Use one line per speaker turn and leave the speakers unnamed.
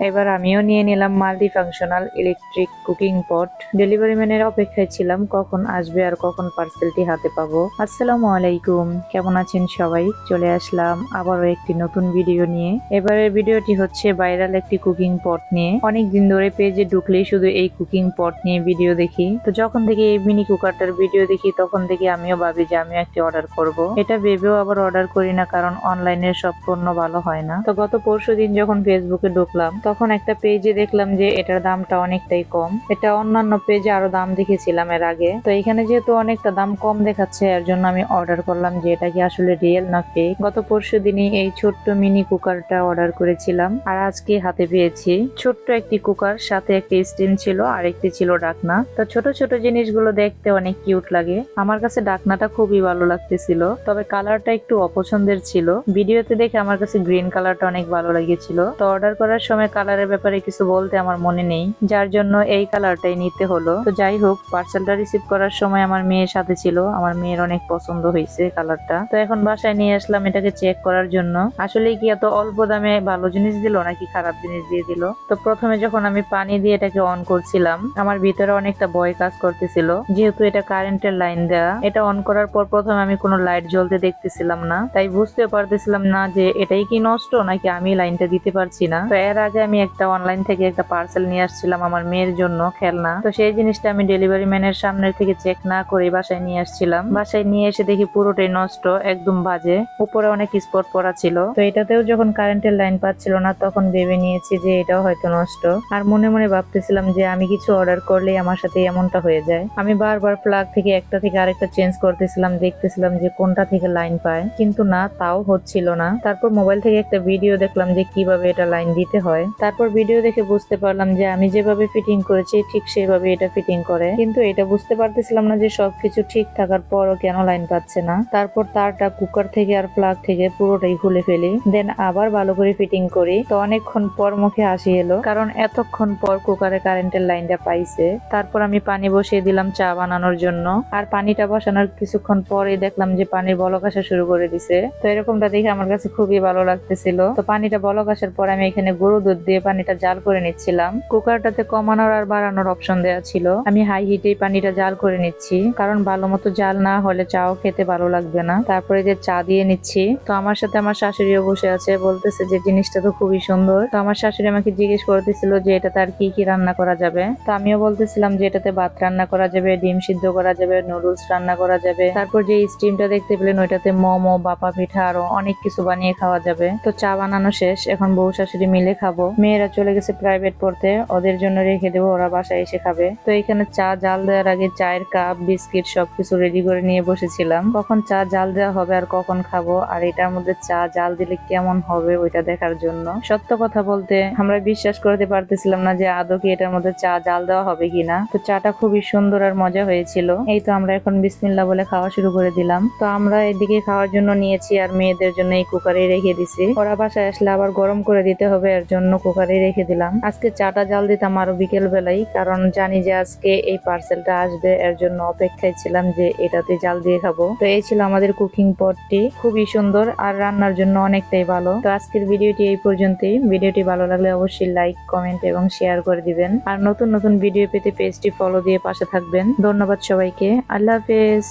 এবার আমিও নিয়ে নিলাম মাল্টি ফাংশনাল ইলেকট্রিক কুকিং পট। ডেলিভারি ম্যানের অপেক্ষায় ছিলাম কখন আসবে আর কখন পার্সেলটি হাতে পাবো। আসসালামু আলাইকুম, কেমন আছেন সবাই? চলে আসলাম আবারও একটি নতুন ভিডিও নিয়ে। এবারের ভিডিওটি হচ্ছে ভাইরাল একটি কুকিং পট নিয়ে। অনেক দিন ধরে পেজে ঢুকলেই শুধু এই কুকিং পট নিয়ে ভিডিও দেখি। তো যখন থেকে এই মিনি কুকারটার ভিডিও দেখি তখন থেকে আমিও ভাবি যে আমিও একটি অর্ডার করব। এটা ভেবেও আবার অর্ডার করি না, কারণ অনলাইনের সব পণ্য ভালো হয় না। তো গত পরশুদিন যখন ফেসবুকে ঢুকলাম তখন একটা পেজে দেখলাম যে এটার দামটা অনেকটাই কম। এটা অন্যান্য পেজে আরো দাম দেখেছিলাম এর আগে। তো এখানে যেহেতু অনেকটা দাম কম দেখাচ্ছে, এর জন্য আমি অর্ডার করলাম যে এটা কি আসলে রিয়েল না ফেক। গত পরশুদিনই এই ছোট্ট মিনি কুকারটা অর্ডার করেছিলাম আর আজকে হাতে পেয়েছি। ছোট্ট একটি কুকার, সাথে একটি স্টিম ছিল আর একটি ছিল ডাকনা। তো ছোট ছোট জিনিসগুলো দেখতে অনেক কিউট লাগে। আমার কাছে ডাকনাটা খুবই ভালো লাগতেছিল, তবে কালারটা একটু অপছন্দের ছিল। ভিডিওতে দেখে আমার কাছে গ্রিন কালারটা অনেক ভালো লেগেছিল। তো অর্ডার করার সময় কালারের ব্যাপারে কিছু বলতে আমার মনে নেই, যার জন্য এই কালারটাই নিতে হলো। তো যাই হোক, পার্সেলটা রিসিভ করার সময় আমার মেয়ের সাথে ছিল। আমার মেয়ের অনেক পছন্দ হয়েছে কালারটা। তো এখন বাসায় নিয়ে আসলাম এটাকে চেক করার জন্য। আসলে কি এত অল্প দামে ভালো জিনিস দিল নাকি খারাপ জিনিস দিয়ে দিল। তো প্রথমে যখন আমি পানি দিয়ে এটাকে অন করছিলাম, আমার ভিতরে অনেকটা ভয় কাজ করতেছিল, যেহেতু এটা কারেন্টের লাইন দেওয়া। এটা অন করার পর প্রথমে আমি কোনো লাইট জ্বলতে দেখতেছিলাম না, তাই বুঝতে পারতেছিলাম না যে এটাই কি নষ্ট নাকি আমি লাইনটা দিতে পারছি না। তো এর আগে আমি একটা অনলাইন থেকে একটা পার্সেল নিয়ে আসছিলাম আমার মেয়ের জন্য খেলনা। তো সেই জিনিসটা আমি ডেলিভারি ম্যানের সামনে থেকে চেক না করে বাসায় নিয়ে আসছিলাম। বাসায় নিয়ে এসে দেখি পুরোটাই নষ্ট, একদম বাজে। উপরে অনেক স্পট পড়া ছিল। তো এটাতেও যখন কারেন্টের লাইন পাচ্ছিল না তখন ভেবে নিয়েছি যে এটাও হয়তো নষ্ট। আর মনে মনে ভাবতেছিলাম যে আমি কিছু অর্ডার করলেই আমার সাথে এমনটা হয়ে যায়। আমি বারবার প্লাগ থেকে একটা থেকে আরেকটা চেঞ্জ করতেছিলাম, দেখতেছিলাম যে কোনটা থেকে লাইন পায়, কিন্তু না, তাও হচ্ছিল না। তারপর মোবাইল থেকে একটা ভিডিও দেখলাম যে কিভাবে এটা লাইন দিতে হয়। তারপর ভিডিও দেখে বুঝতে পারলাম যে আমি যেভাবে ফিটিং করেছি ঠিক সেভাবে এটা ফিটিং করে, কিন্তু এটা বুঝতে পারতেছিলাম না যে সবকিছু ঠিক থাকার পরও কেন লাইন পাচ্ছে না। তারপর তারটা কুকার থেকে আর প্লাগ থেকে পুরোটাই খুলে ফেলি, দেন আবার ভালো করে ফিটিং করি। তো অনেকক্ষণ পর মুখে হাসি এলো, কারণ এতক্ষণ পর কুকারে কারেন্টের লাইনটা পাইছে। তারপর আমি পানি বসিয়ে দিলাম চা বানানোর জন্য। আর পানিটা বসানোর কিছুক্ষণ পরে দেখলাম যে পানির বলক আসা শুরু করে দিছে। তো এরকমটা দেখে আমার কাছে খুবই ভালো লাগতেছিল। তো পানিটা বলক আসার পর আমি এখানে গরু দুধ দিয়ে পানিটা জাল করে নিচ্ছিলাম। কুকারটাতে কমানোর আর বাড়ানোর অপশন দেওয়া ছিল। আমি হাই হিটেই পানিটা জাল করে নিচ্ছি, কারণ ভালো মতো জাল না হলে চাও খেতে ভালো লাগবে না। তারপরে যে চা দিয়ে নিচ্ছি। তো আমার সাথে আমার শাশুড়িও বসে আছে, বলতেছে যে জিনিসটা তো খুবই সুন্দর। তো আমার শাশুড়ি আমাকে জিজ্ঞেস করতেছিল যে এটাতে আর কি কি রান্না করা যাবে। তো আমিও বলতেছিলাম যে এটাতে ভাত রান্না করা যাবে, ডিম সিদ্ধ করা যাবে, নুডলস রান্না করা যাবে। তারপর যে স্টিমটা দেখতে পেলেন ওইটাতে মোমো, বাপা পিঠা আরো অনেক কিছু বানিয়ে খাওয়া যাবে। তো চা বানানো শেষ, এখন বউ শাশুড়ি মিলে খাবো। মেয়েরা চলে গেছে প্রাইভেট পড়তে, ওদের জন্য রেখে দেবো, ওরা বাসায় এসে খাবে। তো এখানে চা জাল দেওয়ার আগে চায়ের কাপ, বিস্কিট সবকিছু রেডি করে নিয়ে বসেছিলাম। কখন চা জাল দেওয়া হবে আর কখন খাবো, আর এটার মধ্যে চা জাল দিলে কেমন হবে ওইটা দেখার জন্য। সত্য কথা বলতে আমরা বিশ্বাস করতে পারতেছিলাম না যে আদৌ কি এটার মধ্যে চা জাল দেওয়া হবে কিনা। তো চাটা খুবই সুন্দর আর মজা হয়েছিল। এই তো আমরা এখন বিসমিল্লাহ বলে খাওয়া শুরু করে দিলাম। তো আমরা এদিকে খাওয়ার জন্য নিয়েছি আর মেয়েদের জন্য এই কুকারে রেখে দিছি। ওরা বাসায় আসলে আবার গরম করে দিতে হবে, এর জন্য কুকারে রেখে দিলাম। আজকে চাটা জাল দিতাম আরো বিকেল বেলায়, কারণ জানি যে আজকে এই পার্সেলটা আসবে, এর জন্য অপেক্ষায় ছিলাম যে এটাতে জাল দিয়ে খাবো। তো এই ছিল আমাদের কুকিং পটটি, খুবই সুন্দর আর রান্নার জন্য অনেকটাই ভালো। তো আজকের ভিডিওটি এই পর্যন্তই। ভিডিওটি ভালো লাগলে অবশ্যই লাইক, কমেন্ট এবং শেয়ার করে দিবেন। আর নতুন নতুন ভিডিও পেতে পেজটি ফলো দিয়ে পাশে থাকবেন। ধন্যবাদ সবাইকে। আল্লাহ হাফেজ।